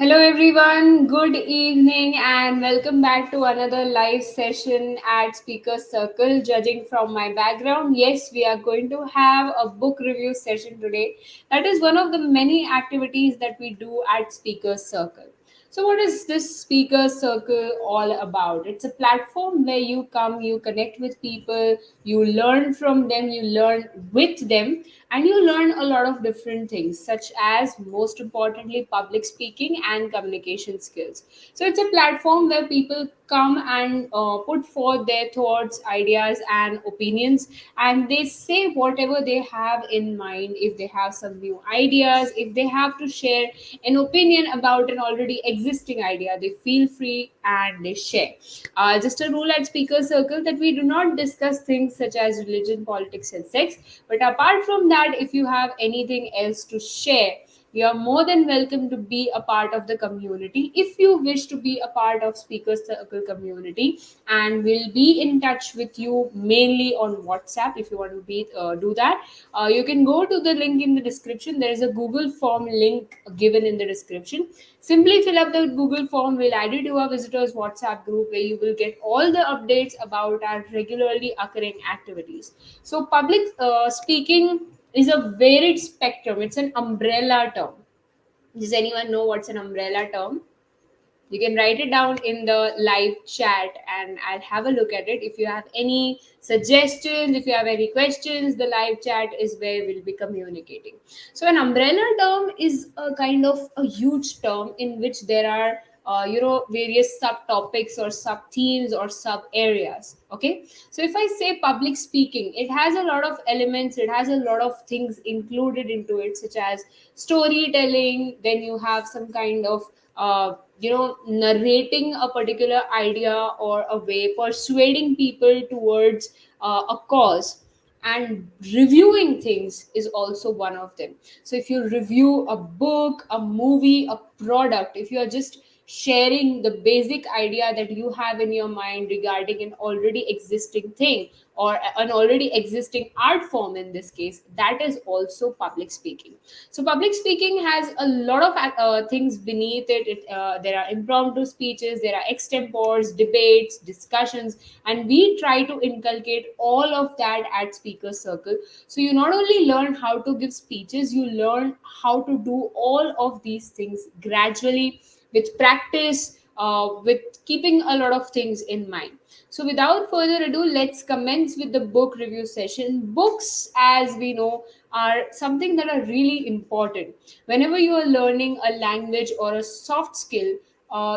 Hello, everyone. Good evening, and welcome back to another live session at Speaker's Circle. Judging from my background, yes, we are going to have a book review session today. That is one of the many activities that we do at Speaker's Circle. So, what is this Speaker Circle all about? It's a platform where you come, you connect with people, you learn from them, you learn with them, and you learn a lot of different things, such as, most importantly, public speaking and communication skills. So, it's a platform where people come and put forth their thoughts, ideas, and opinions, and they say whatever they have in mind. If they have some new ideas, if they have to share an opinion about an already existing idea, they feel free and they share. Just a rule at Speaker Circle that we do not discuss things such as religion, politics, and sex. But apart from that, if you have anything else to share, you are more than welcome to be a part of the community. If you wish to be a part of Speaker Circle community, and we'll be in touch with you mainly on WhatsApp. If you want to be do that, you can go to the link in the description. There is a Google form link given in the description. Simply fill up the Google form. We'll add you to our visitors WhatsApp group where you will get all the updates about our regularly occurring activities. So, public speaking is a varied spectrum. It's an umbrella term. Does anyone know what's an umbrella term? You can write it down in the live chat and I'll have a look at it. If you have any suggestions, if you have any questions, the live chat is where we'll be communicating. So, an umbrella term is a kind of a huge term in which there are various subtopics or sub themes or sub areas. Okay, so if I say public speaking, it has a lot of elements, it has a lot of things included into it, such as storytelling. Then you have some kind of narrating a particular idea or a way, persuading people towards a cause, and reviewing things is also one of them. So if you review a book, a movie, a product, if you are just sharing the basic idea that you have in your mind regarding an already existing thing or an already existing art form, in this case, that is also public speaking. So public speaking has a lot of things beneath it. There are impromptu speeches, there are extempores, debates, discussions, and we try to inculcate all of that at Speaker Circle. So you not only learn how to give speeches, you learn how to do all of these things gradually, with practice, with keeping a lot of things in mind. So, without further ado, let's commence with the book review session. Books, as we know, are something that are really important. Whenever you are learning a language or a soft skill,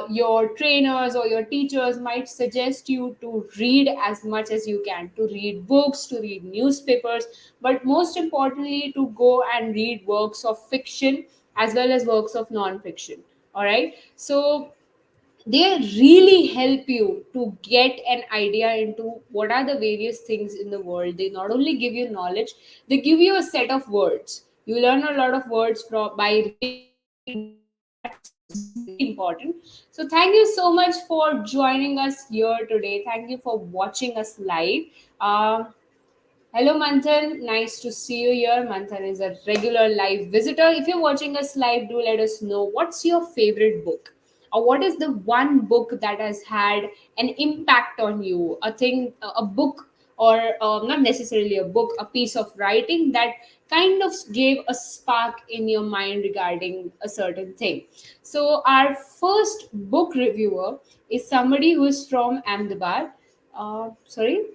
your trainers or your teachers might suggest you to read as much as you can, to read books, to read newspapers, but most importantly, to go and read works of fiction as well as works of non-fiction. All right, so they really help you to get an idea into what are the various things in the world. They not only give you knowledge, they give you a set of words. You learn a lot of words from by reading books. That's very important. So thank you so much for joining us here today. Thank you for watching us live. uh, Hello, Manthan. Nice to see you here. Manthan is a regular live visitor. If you're watching us live, do let us know what's your favorite book, or what is the one book that has had an impact on you. A thing, a book, or not necessarily a book, a piece of writing that kind of gave a spark in your mind regarding a certain thing. So, our first book reviewer is somebody who is from Ahmedabad. Sorry.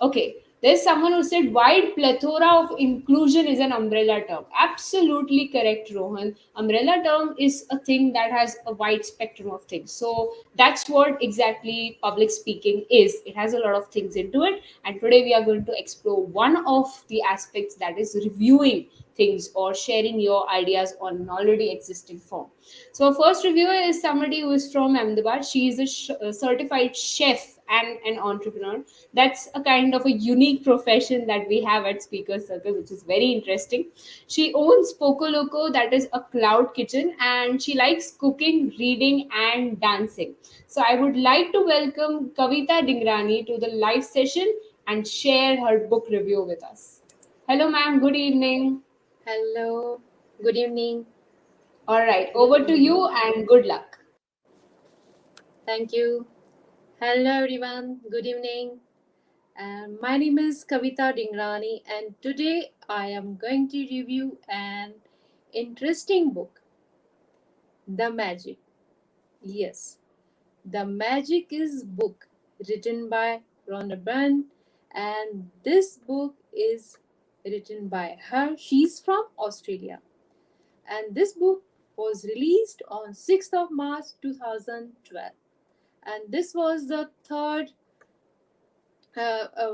Okay, there's someone who said wide plethora of inclusion is an umbrella term. Absolutely correct, Rohan. Umbrella term is a thing that has a wide spectrum of things. So that's what exactly public speaking is. It has a lot of things into it. And today we are going to explore one of the aspects, that is reviewing things or sharing your ideas on an already existing form. So, our first reviewer is somebody who is from Ahmedabad. She is a certified chef and an entrepreneur. That's a kind of a unique profession that we have at Speaker Circle, which is very interesting. She owns Poco Loco, that is a cloud kitchen, and she likes cooking, reading, and dancing. So, I would like to welcome Kavita Dingrani to the live session and share her book review with us. Hello, ma'am. Good evening. Hello, good evening. All right, Good over to evening. you and good luck. Thank you. Hello, everyone. Good evening. My name is Kavita Dingrani, and today I am going to review an interesting book, The Magic. Yes, The Magic is book written by Rhonda Byrne, and this book is written by her. She's from Australia, and this book was released on 6th of March 2012, and this was the third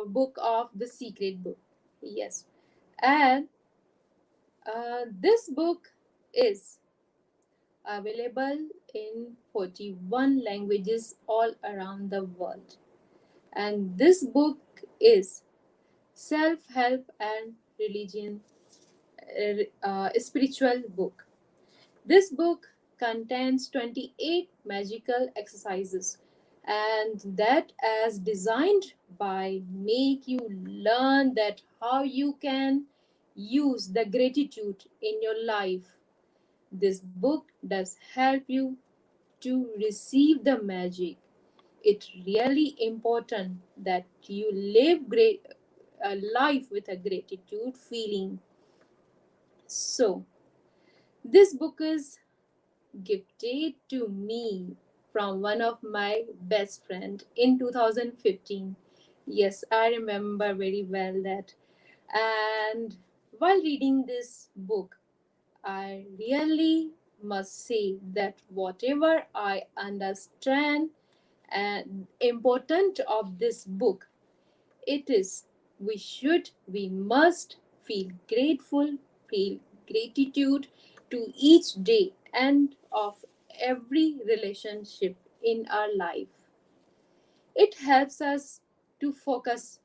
book of the secret book. Yes, and this book is available in 41 languages all around the world, and this book is self-help and religion spiritual book. This book contains 28 magical exercises, and that as designed by make you learn that how you can use the gratitude in your life. This book does help you to receive the magic. It's really important that you live great a life with a gratitude feeling. So this book is gifted to me from one of my best friend in 2015. Yes, I remember very well that. And while reading this book, I really must say that whatever I understand and important of this book, it is we must feel grateful, feel gratitude to each day and of every relationship in our life. It helps us to focus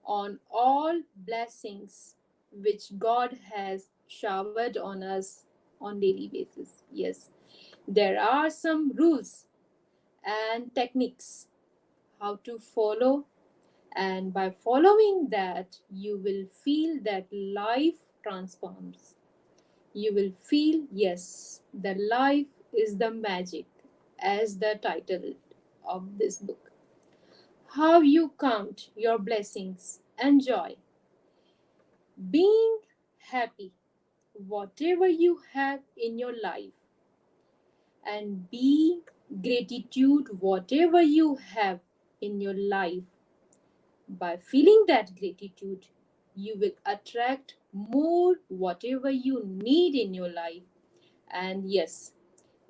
on all blessings which God has showered on us on daily basis. Yes, there are some rules and techniques how to follow, and by following that you will feel that life transforms. You will feel, yes, the life is the magic, as the title of this book. How you count your blessings and joy, being happy whatever you have in your life, and be gratitude whatever you have in your life. By feeling that gratitude, you will attract more whatever you need in your life. And yes,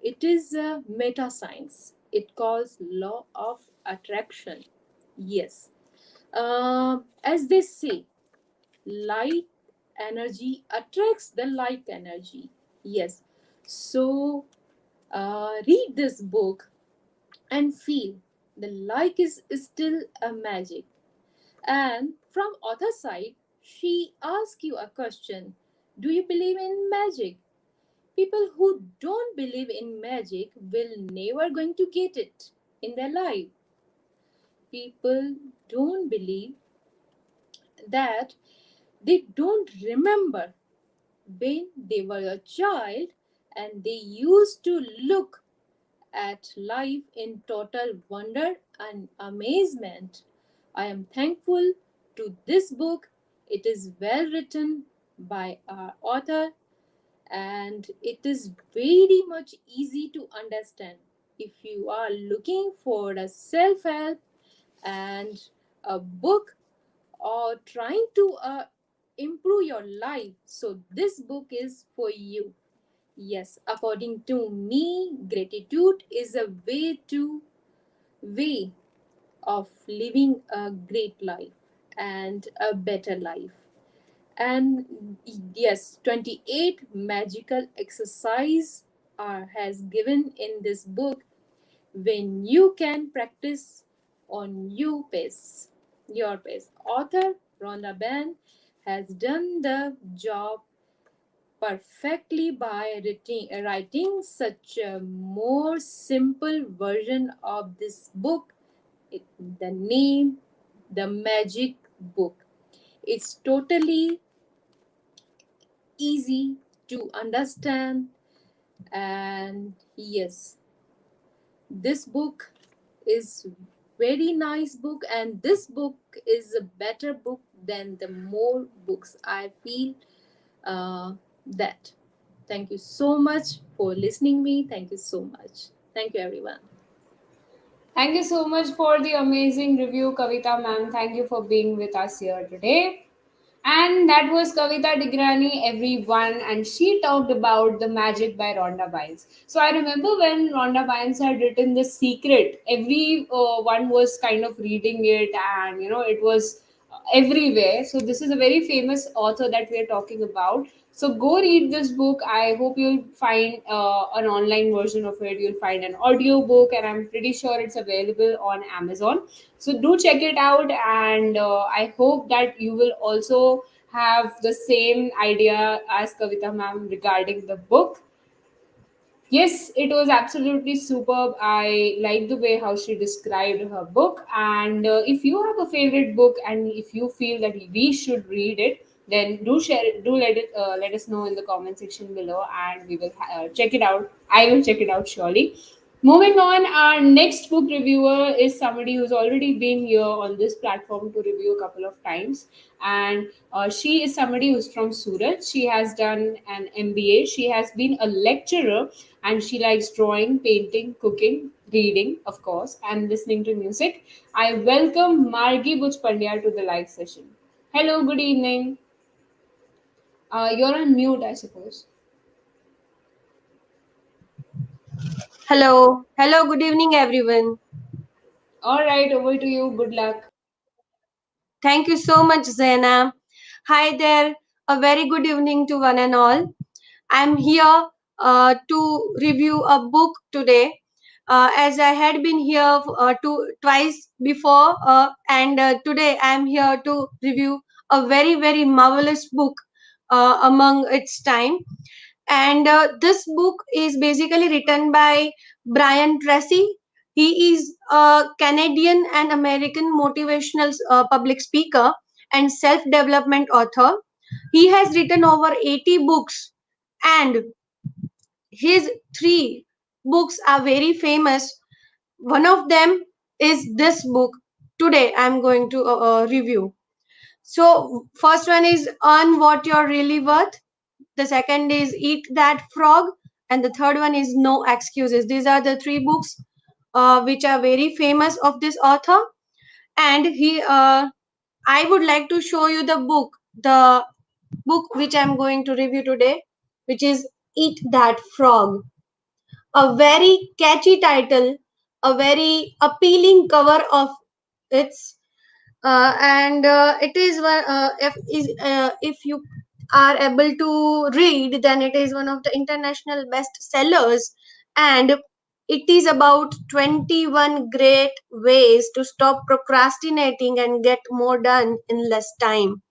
it is a meta science. It calls law of attraction. Yes. As they say, light energy attracts the like energy. Yes. So read this book and feel the like is still a magic. And from other side, she asks you a question. Do you believe in magic? People who don't believe in magic will never going to get it in their life. People don't believe that they don't remember when they were a child and they used to look at life in total wonder and amazement. I am thankful to this book. It is well written by our author, and it is very much easy to understand. If you are looking for a self help and a book or trying to improve your life, so this book is for you. Yes, according to me, gratitude is a way of living a great life and a better life. And yes, 28 magical exercise has given in this book when you can practice on your pace. Author Rhonda Byrne has done the job perfectly by writing such a more simple version of this book. The name, The Magic Book. It's totally easy to understand, And yes, this book is very nice book, and this book is a better book than the more books I feel. That Thank you so much for listening me. Thank you so much. Thank you, everyone. Thank you so much for the amazing review, Kavita ma'am. Thank you for being with us here today. And that was Kavita Dingrani, everyone, and she talked about The Magic by Rhonda Bynes. So I remember when Rhonda Bynes had written The Secret, every one was kind of reading it, and it was everywhere. So this is a very famous author that we are talking about. So go read this book. I hope you'll find an online version of it. You'll find an audio book, and I'm pretty sure it's available on Amazon. So do check it out, and I hope that you will also have the same idea as Kavita ma'am regarding the book. Yes, it was absolutely superb. I like the way how she described her book. And if you have a favorite book and if you feel that we should read it, then do share it. Do let us know in the comment section below, and we will check it out. I will check it out surely. Moving on, our next book reviewer is somebody who's already been here on this platform to review a couple of times, and she is somebody who's from Surat. She has done an MBA. She has been a lecturer, and she likes drawing, painting, cooking, reading, of course, and listening to music. I welcome Margie Buch Pandya to the live session. Hello, good evening. You're on mute, I suppose. Hello. Hello. Good evening, everyone. All right, over to you. Good luck. Thank you so much, Zaina. Hi there. A very good evening to one and all. I'm here to review a book today. As I had been here twice before, and today I'm here to review a very, very marvelous book among its time. And this book is basically written by Brian Tracy. He is a Canadian and American motivational public speaker and self development author. He has written over 80 books, and his three books are very famous. One of them is this book. Today I'm going to review. So, first one is Earn What You're Really Worth, the second is Eat That Frog, and the third one is No Excuses. These are the three books which are very famous of this author. And I would like to show you the book which I'm going to review today, which is Eat That Frog. A very catchy title, a very appealing cover of its, and it is one if you are able to read, then it is one of the international best sellers, and it is about 21 great ways to stop procrastinating and get more done in less time.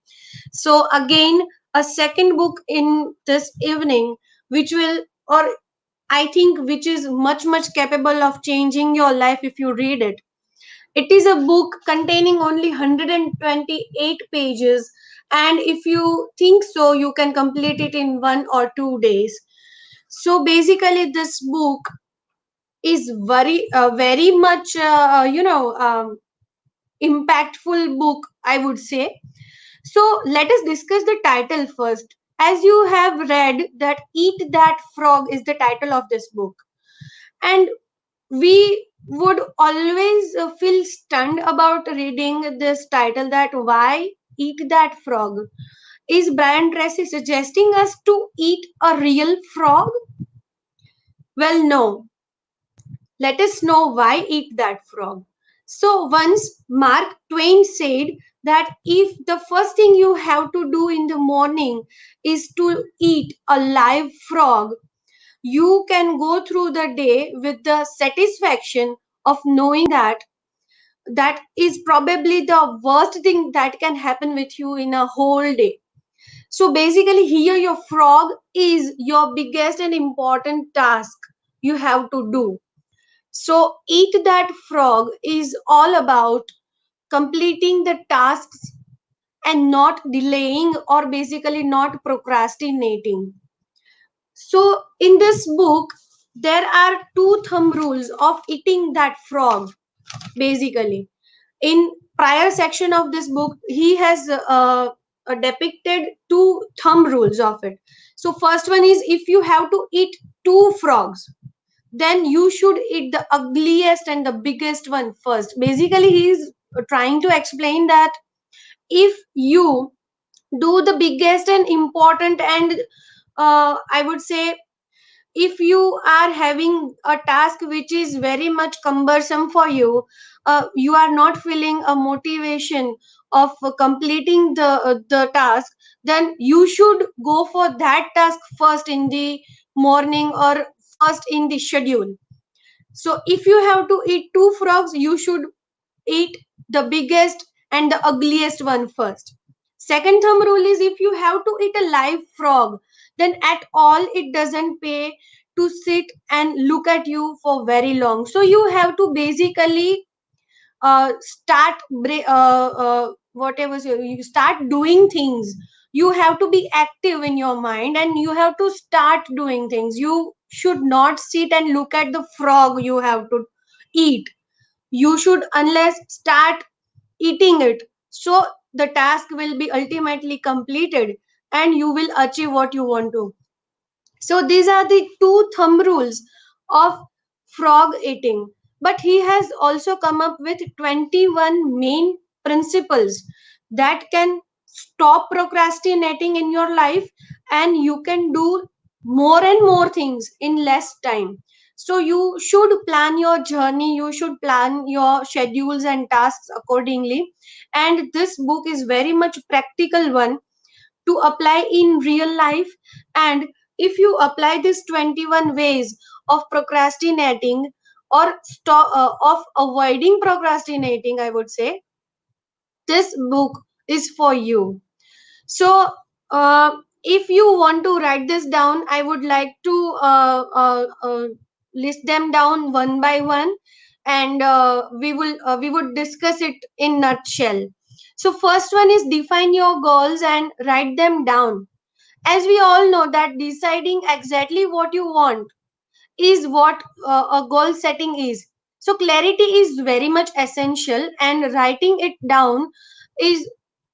So again, a second book in this evening, which will, or I think, which is much much capable of changing your life if you read it. It is a book containing only 128 pages, and if you think so, you can complete it in 1 or 2 days. So basically, this book is very much impactful book, I would say. So let us discuss the title first. As you have read that Eat That Frog is the title of this book, and we would always feel stunned about reading this title, that why Eat That Frog? Is Brian Tracy suggesting us to eat a real frog? Well, no. Let us know why Eat That Frog. So once Mark Twain said that if the first thing you have to do in the morning is to eat a live frog, you can go through the day with the satisfaction of knowing that that is probably the worst thing that can happen with you in a whole day. So basically, here your frog is your biggest and important task you have to do. So, Eat That Frog is all about completing the tasks and not delaying, or basically not procrastinating. So in this book there are two thumb rules of eating that frog. Basically, in prior section of this book he has depicted two thumb rules of it. So first one is, if you have to eat two frogs, then you should eat the ugliest and the biggest one first. Basically he is trying to explain that if you do the biggest and important and I would say, if you are having a task which is very much cumbersome for you, you are not feeling a motivation of completing the task, then you should go for that task first in the morning or first in the schedule. So if you have to eat two frogs, you should eat the biggest and the ugliest one first. Second thumb rule is, if you have to eat a live frog, then at all it doesn't pay to sit and look at you for very long. So you have to basically start whatever, you start doing things. You have to be active in your mind and you have to start doing things. You should not sit and look at the frog you have to eat. You should unless start eating it, so the task will be ultimately completed and you will achieve what you want to. So these are the two thumb rules of frog eating. But he has also come up with 21 main principles that can stop procrastinating in your life, and you can do more and more things in less time. So you should plan your journey, you should plan your schedules and tasks accordingly. And this book is very much practical one to apply in real life. And if you apply this 21 ways of procrastinating or of avoiding procrastinating, I would say this book is for you. So if you want to write this down, I would like to list them down one by one, and we would discuss it in nutshell. So first one is, define your goals and write them down. As we all know that deciding exactly what you want is what a goal setting is. So clarity is very much essential, and writing it down is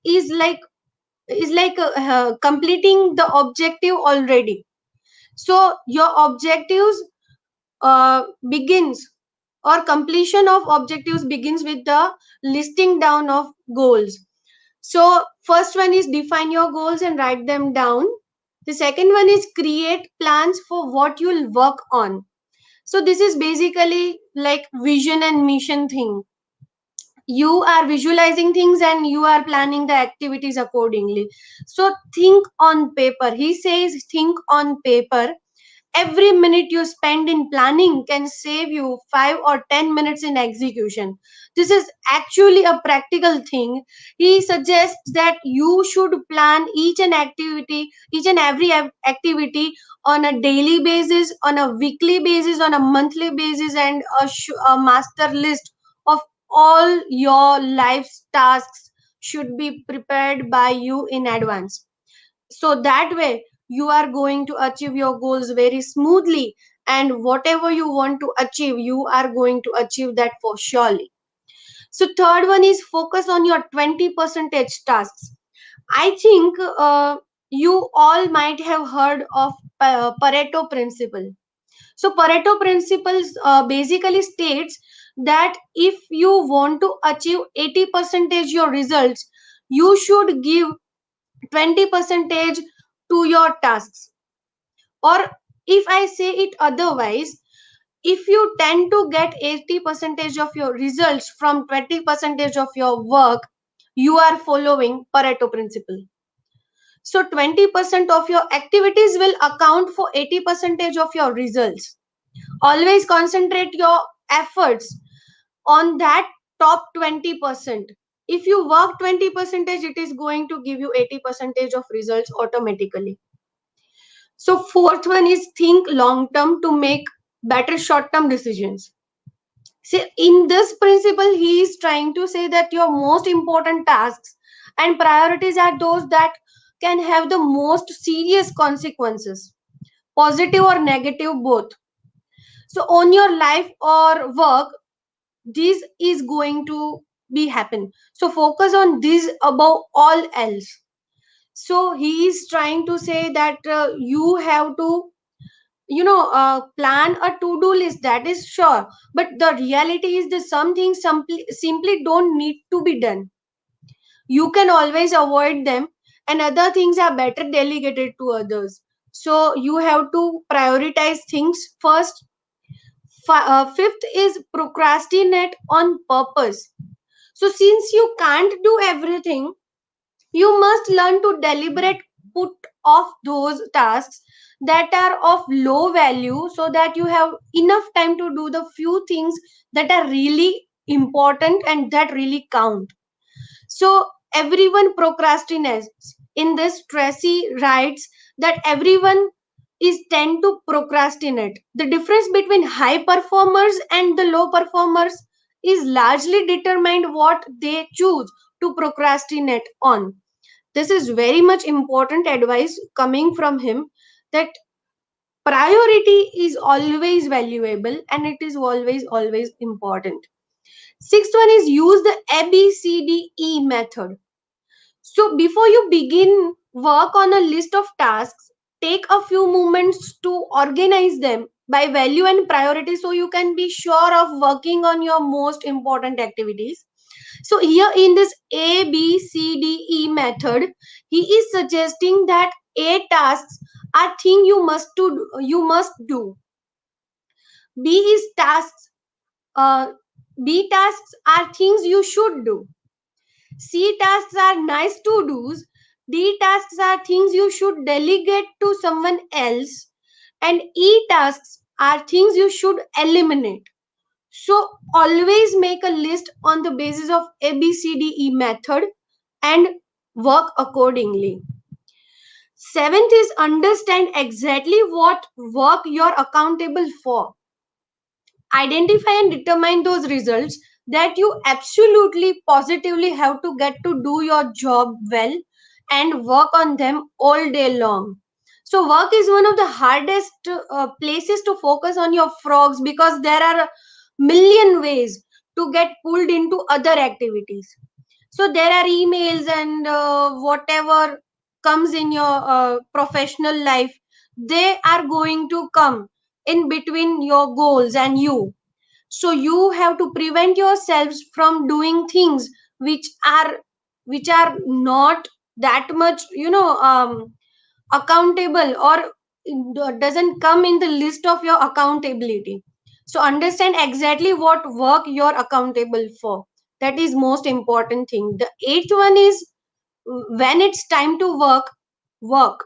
is like completing the objective already. So your objectives begins, or completion of objectives begins with the listing down of goals. So first one is, define your goals and write them down. The second one is, create plans for what you'll work on. So this is basically like vision and mission thing. You are visualizing things and you are planning the activities accordingly. So think on paper. He says think on paper. Every minute you spend in planning can save you 5 or 10 minutes in execution. This is actually a practical thing. He suggests that you should plan each and every activity on a daily basis, on a weekly basis, on a monthly basis, and a master list of all your life's tasks should be prepared by you in advance. So that way you are going to achieve your goals very smoothly, and whatever you want to achieve you are going to achieve that for surely. So third one is, focus on your 20 percentage tasks. I think you all might have heard of Pareto principle. So Pareto principles basically states that if you want to achieve 80 percentage your results, you should give 20 percentage to your tasks. Or if I say it otherwise, if you tend to get 80 percentage of your results from 20 percentage of your work, you are following Pareto principle. So 20% of your activities will account for 80 percentage of your results. Always concentrate your efforts on that top 20%. If you work 20 percentage, it is going to give you 80 percentage of results automatically. So fourth one is, think long term to make better short term decisions. See, in this principle, he is trying to say that your most important tasks and priorities are those that can have the most serious consequences. positive or negative both. So on your life or work, this is going to be happen. So focus on this above all else. So he is trying to say that you have to, plan a to do list, that is sure, but the reality is that some things simply don't need to be done. You can always avoid them, and other things are better delegated to others. So you have to prioritize things first. Fifth is procrastinate on purpose. So since you can't do everything, you must learn to deliberate put off those tasks that are of low value, so that you have enough time to do the few things that are really important and that really count. So everyone procrastinates. In this, Tracy writes that everyone is tend to procrastinate. The difference between high performers and the low performers is largely determined what they choose to procrastinate on. This is very much important advice coming from him, that priority is always valuable and it is always important. Sixth one is use the ABCDE method. So before you begin work on a list of tasks, take a few moments to organize them by value and priority, so you can be sure of working on your most important activities. So here in this ABCDE method, he is suggesting that A tasks are thing you must do. B is tasks. Uh, B tasks are things you should do. C tasks are nice to do's. D tasks are things you should delegate to someone else. And E tasks are things you should eliminate. So always make a list on the basis of ABCDE method and work accordingly. Seventh is understand exactly what work you're accountable for. Identify and determine those results that you absolutely positively have to get to do your job well, and work on them all day long. So work is one of the hardest places to focus on your frogs, because there are a million ways to get pulled into other activities. So there are emails and whatever comes in your professional life, they are going to come in between your goals and you. So you have to prevent yourselves from doing things which are not that much, accountable, or doesn't come in the list of your accountability. So understand exactly what work you're accountable for. That is most important thing. The eighth one is, when it's time to work,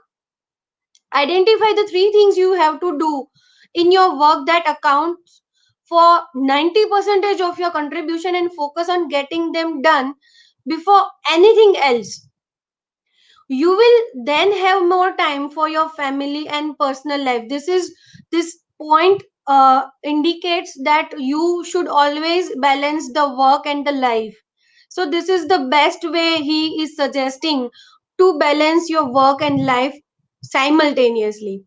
identify the three things you have to do in your work that accounts for 90% of your contribution, and focus on getting them done before anything else. You will then have more time for your family and personal life. This point indicates that you should always balance the work and the life. So this is the best way he is suggesting to balance your work and life simultaneously.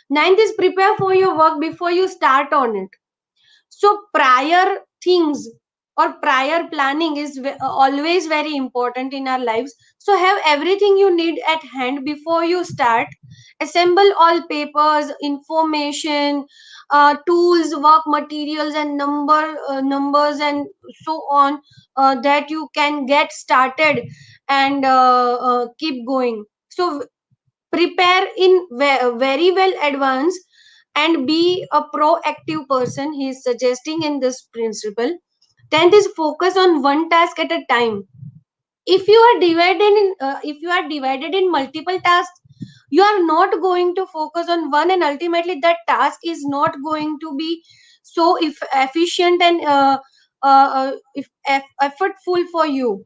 Ninth is prepare for your work before you start on it. So prior things or prior planning is always very important in our lives. So have everything you need at hand before you start. Assemble all papers, information, tools, work materials, and numbers and so on, that you can get started and keep going. So prepare in very well advance and be a proactive person, he is suggesting in this principle. 10th is focus on one task at a time. If you are divided in multiple tasks, you are not going to focus on one, and ultimately that task is not going to be so if efficient and effortful for you.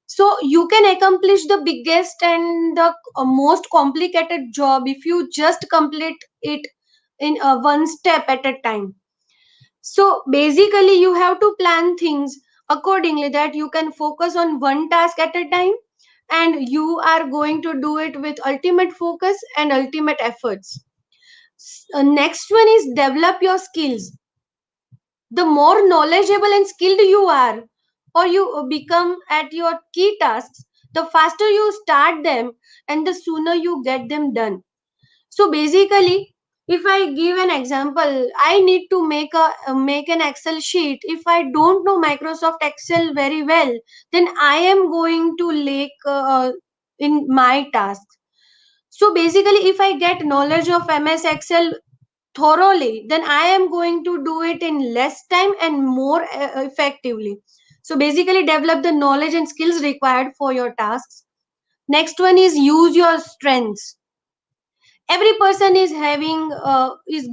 So you can accomplish the biggest and the most complicated job if you just complete it in one step at a time. So basically you have to plan things accordingly, that you can focus on one task at a time, and you are going to do it with ultimate focus and ultimate efforts. Next one is develop your skills. The more knowledgeable and skilled you are, or you become at your key tasks, the faster you start them and the sooner you get them done. So basically, if I give an example, I need to make an Excel sheet. If I don't know Microsoft Excel very well, then I am going to lack in my task. So basically, if I get knowledge of MS Excel thoroughly, then I am going to do it in less time and more effectively. So basically, develop the knowledge and skills required for your tasks. Next one is use your strengths. Every person is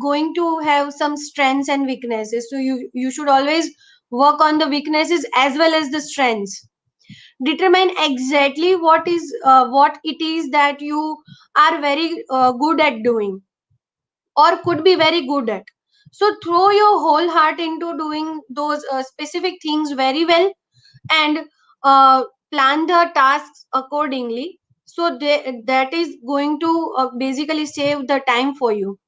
going to have some strengths and weaknesses, so you should always work on the weaknesses as well as the strengths. Determine exactly what it is that you are very good at doing or could be very good at. So throw your whole heart into doing those specific things very well, and uh, plan the tasks accordingly. So that is going to basically save the time for you.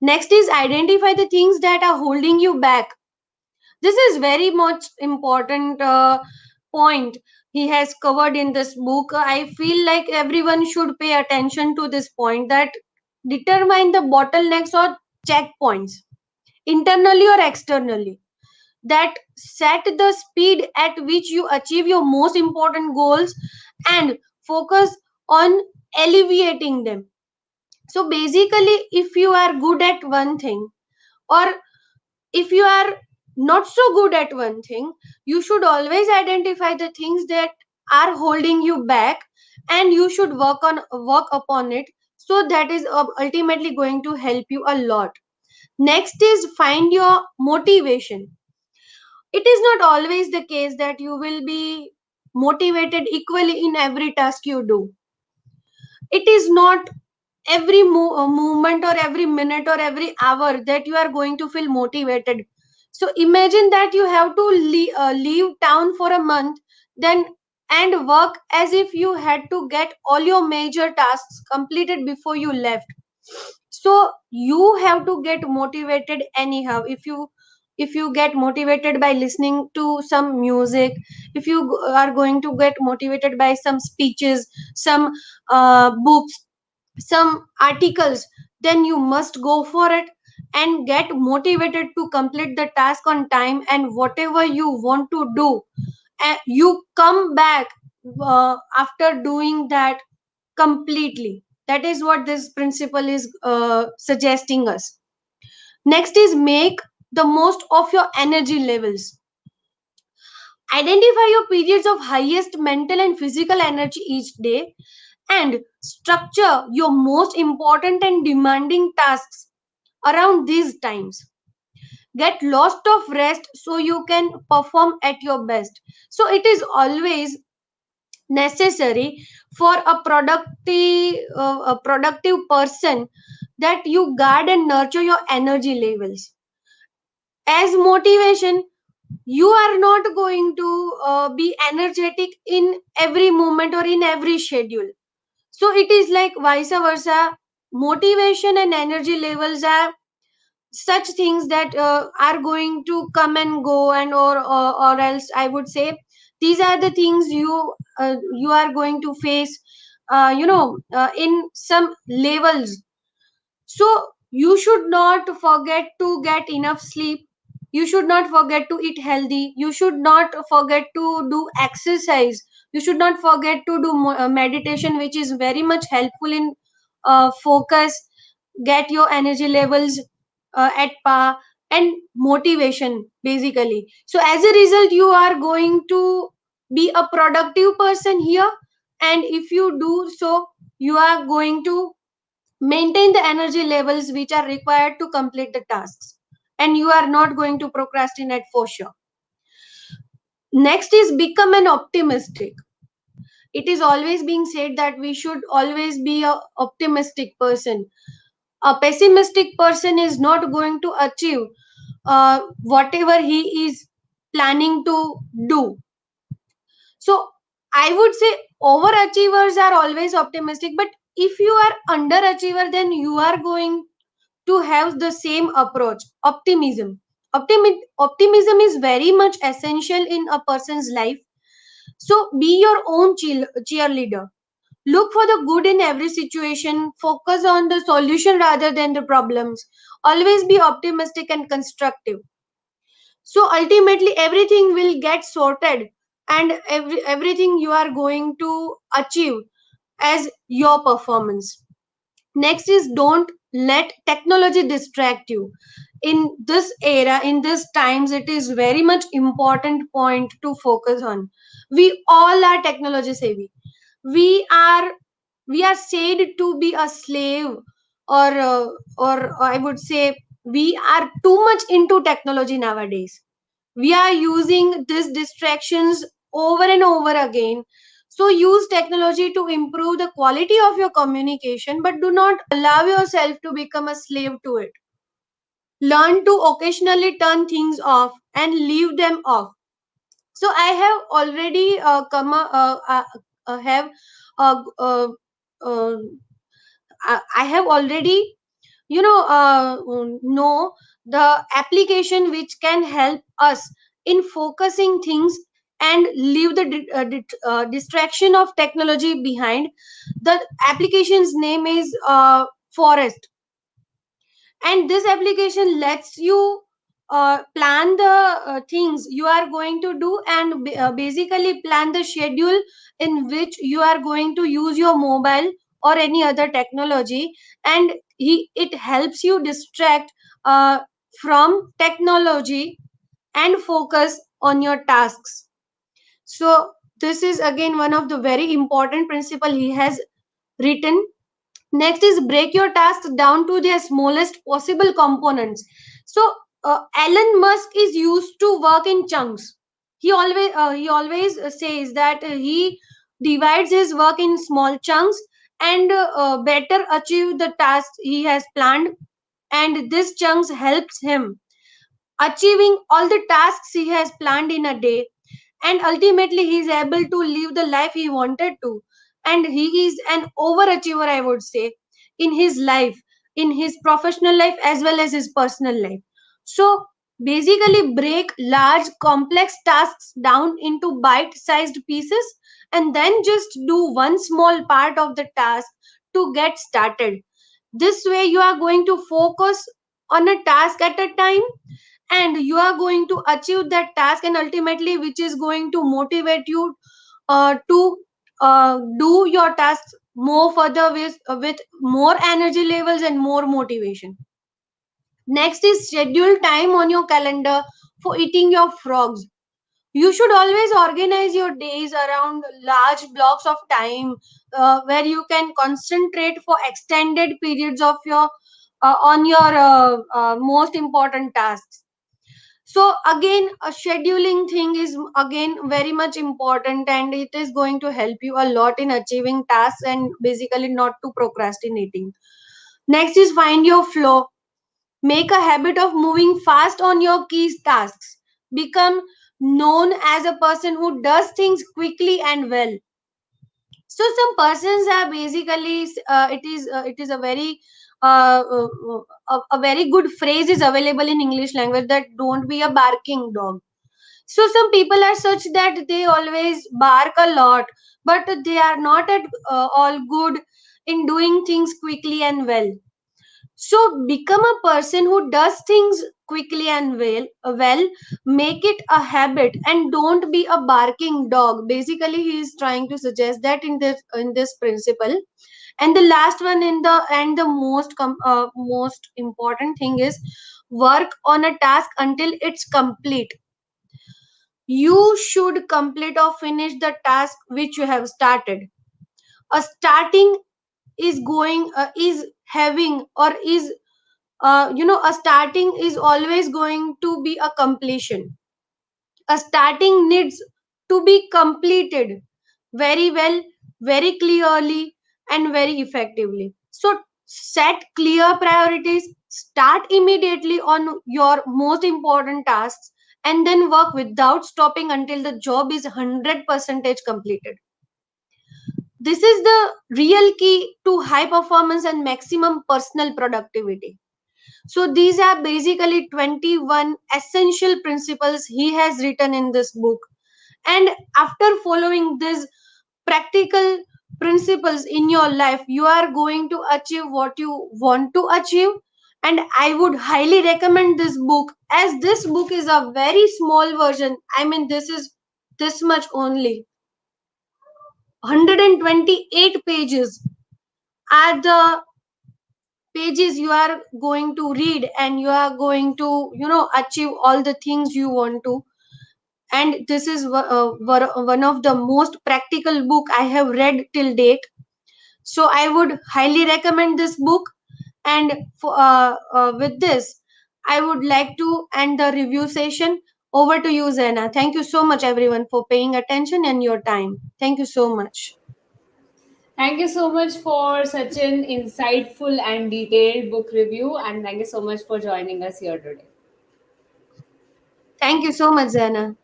Next is identify the things that are holding you back. This is very much important point he has covered in this book. I feel like everyone should pay attention to this point, that determine the bottlenecks or checkpoints, internally or externally, that set the speed at which you achieve your most important goals and focus on alleviating them. So basically, if you are good at one thing, or if you are not so good at one thing, you should always identify the things that are holding you back, and you should work upon it. So that is ultimately going to help you a lot. Next is find your motivation. It is not always the case that you will be motivated equally in every task you do. It is not every movement or every minute or every hour that you are going to feel motivated. So imagine that you have to leave town for a month, then and work as if you had to get all your major tasks completed before you left. So you have to get motivated anyhow. If you get motivated by listening to some music, if you are going to get motivated by some speeches, some books, some articles, then you must go for it and get motivated to complete the task on time, and whatever you want to do, you come back after doing that completely. That is what this principle is suggesting us. Next is make the most of your energy levels. Identify your periods of highest mental and physical energy each day, and structure your most important and demanding tasks around these times. Get lots of rest so you can perform at your best. So it is always necessary for a productive person that you guard and nurture your energy levels. As motivation, you are not going to be energetic in every moment or in every schedule. So it is like vice versa. Motivation and energy levels are such things that are going to come and go, and or else I would say these are the things you are going to face in some levels. So you should not forget to get enough sleep, you should not forget to eat healthy, you should not forget to do exercise, you should not forget to do meditation, which is very much helpful in focus, get your energy levels at par, and motivation basically. So as a result, you are going to be a productive person here, and if you do so, you are going to maintain the energy levels which are required to complete the tasks, and you are not going to procrastinate for sure. Next is become an optimistic. It is always being said that we should always be a optimistic person. A pessimistic person is not going to achieve whatever he is planning to do. So I would say overachievers are always optimistic, but if you are underachiever, then you are going to have the same approach, optimism. Optimism is very much essential in a person's life. So be your own cheerleader. Look for the good in every situation, focus on the solution rather than the problems. Always be optimistic and constructive. So ultimately everything will get sorted, and everything you are going to achieve as your performance. Next is, don't let technology distract you. In this era, in these times, it is very much important point to focus on. We all are technology savvy. We are we are said to be a slave, or I would say we are too much into technology nowadays. We are using these distractions over and over again. So use technology to improve the quality of your communication, but do not allow yourself to become a slave to it. Learn to occasionally turn things off and leave them off. So I have already have uh, uh, uh, I have already know the application which can help us in focusing things and leave the distraction of technology behind. The application's name is Forest, and this application lets you plan the things you are going to do, and basically plan the schedule in which you are going to use your mobile or any other technology. And it helps you distract uh, from technology and focus on your tasks. So this is again one of the very important principle he has written. Next is, break your tasks down to their smallest possible components. So Elon Musk is used to work in chunks. He always says that he divides his work in small chunks and better achieve the tasks he has planned. And this chunks helps him achieving all the tasks he has planned in a day, and ultimately he is able to live the life he wanted to. And he is an overachiever, I would say, in his life, in his professional life as well as his personal life. So basically, break large complex tasks down into bite sized pieces, and then just do one small part of the task to get started. This way you are going to focus on a task at a time, and you are going to achieve that task, and ultimately which is going to motivate you to do your tasks more further with more energy levels and more motivation. Next is, schedule time on your calendar for eating your frogs. You should always organize your days around large blocks of time where you can concentrate for extended periods of your on your most important tasks. So again, a scheduling thing is again very much important, and it is going to help you a lot in achieving tasks and basically not to procrastinating. Next is, find your flow. Make a habit of moving fast on your key tasks. Become known as a person who does things quickly and well. So some persons are basically it is a very a very good phrase is available in English language, that don't be a barking dog. So some people are such that they always bark a lot, but they are not at all good in doing things quickly and well. So become a person who does things quickly and well, make it a habit, and don't be a barking dog. Basically, he is trying to suggest that in this principle. And the last one in the and the most important thing is, work on a task until it's complete. You should complete or finish the task which you have started. A starting is going is having or is a starting is always going to be a completion. A starting needs to be completed very well, very clearly, and very effectively. So set clear priorities, start immediately on your most important tasks, and then work without stopping until the job is 100% completed. This is the real key to high performance and maximum personal productivity. So these are basically 21 essential principles he has written in this book. And after following these practical principles in your life, you are going to achieve what you want to achieve. And I would highly recommend this book, as this book is a very small version. I mean, this is this much only. 128 pages are the pages you are going to read, and you are going to achieve all the things you want to. And this is one of the most practical book I have read till date. So I would highly recommend this book. And with this, I would like to end the review session. Over to you, Zaina. Thank you so much, everyone, for paying attention and your time. Thank you so much. Thank you so much for such an insightful and detailed book review, and thank you so much for joining us here today. Thank you so much, Zaina.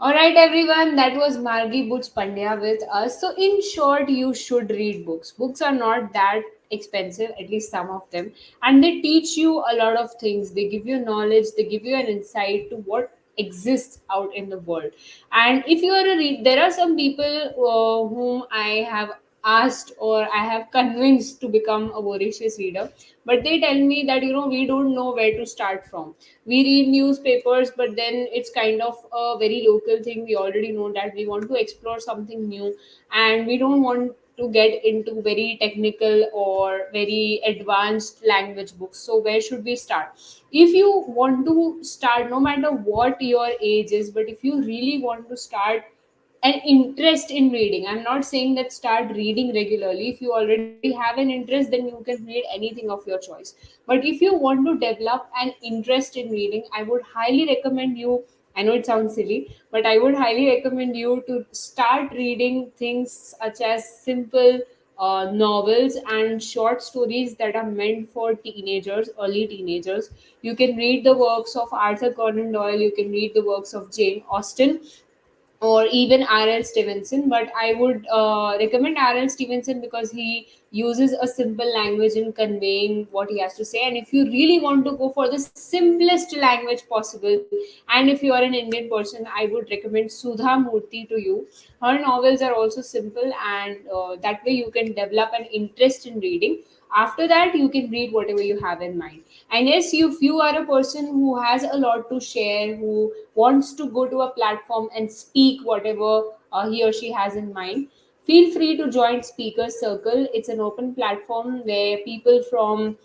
All right, everyone, that was Margie Buch Pandya with us. So, in short, you should read books. Books are not that expensive, at least some of them, and they teach you a lot of things. They give you knowledge, they give you an insight to what exists out in the world. And if you are a read, there are some people whom I have asked or I have convinced to become a voracious reader, but they tell me that we don't know where to start from. We read newspapers, but then it's kind of a very local thing. We already know that we want to explore something new, and we don't want to get into very technical or very advanced language books. So where should we start? If you want to start, no matter what your age is, but if you really want to start an interest in reading, I'm not saying that start reading regularly. If you already have an interest, then you can read anything of your choice. But if you want to develop an interest in reading, I would highly recommend you, I know it sounds silly, but I would highly recommend you to start reading things such as simple novels and short stories that are meant for teenagers, early teenagers. You can read the works of Arthur Conan Doyle, you can read the works of Jane Austen, or even R.L. Stevenson. But I would recommend R.L. Stevenson because he uses a simple language in conveying what he has to say. And if you really want to go for the simplest language possible, and if you are an Indian person, I would recommend Sudha Murthy to you. Her novels are also simple, and that way you can develop an interest in reading. After that, you can read whatever you have in mind. And yes, if you are a person who has a lot to share, who wants to go to a platform and speak whatever he or she has in mind, feel free to join Speakers Circle. It's an open platform where people from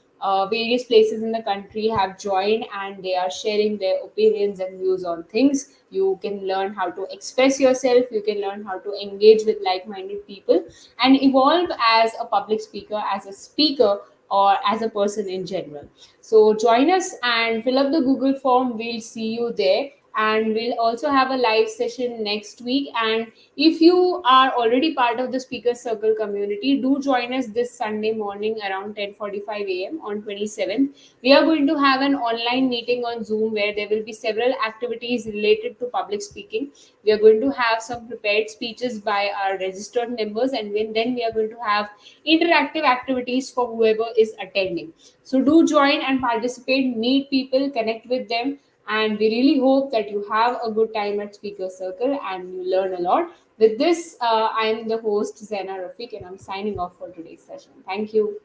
various places in the country have joined, and they are sharing their opinions and views on things. You can learn how to express yourself, you can learn how to engage with like minded people, and evolve as a public speaker, as a speaker, or as a person in general. So join us and fill up the Google form. We'll see you there. And we'll also have a live session next week. And if you are already part of the Speaker Circle community, do join us this Sunday morning around 10:45 a.m. on 27th. We are going to have an online meeting on Zoom where there will be several activities related to public speaking. We are going to have some prepared speeches by our registered members, and then we are going to have interactive activities for whoever is attending. So do join and participate, meet people, connect with them, and we really hope that you have a good time at Speaker Circle and you learn a lot. With this, I am the host Zaina Rafiq, and I'm signing off for today's session. Thank you.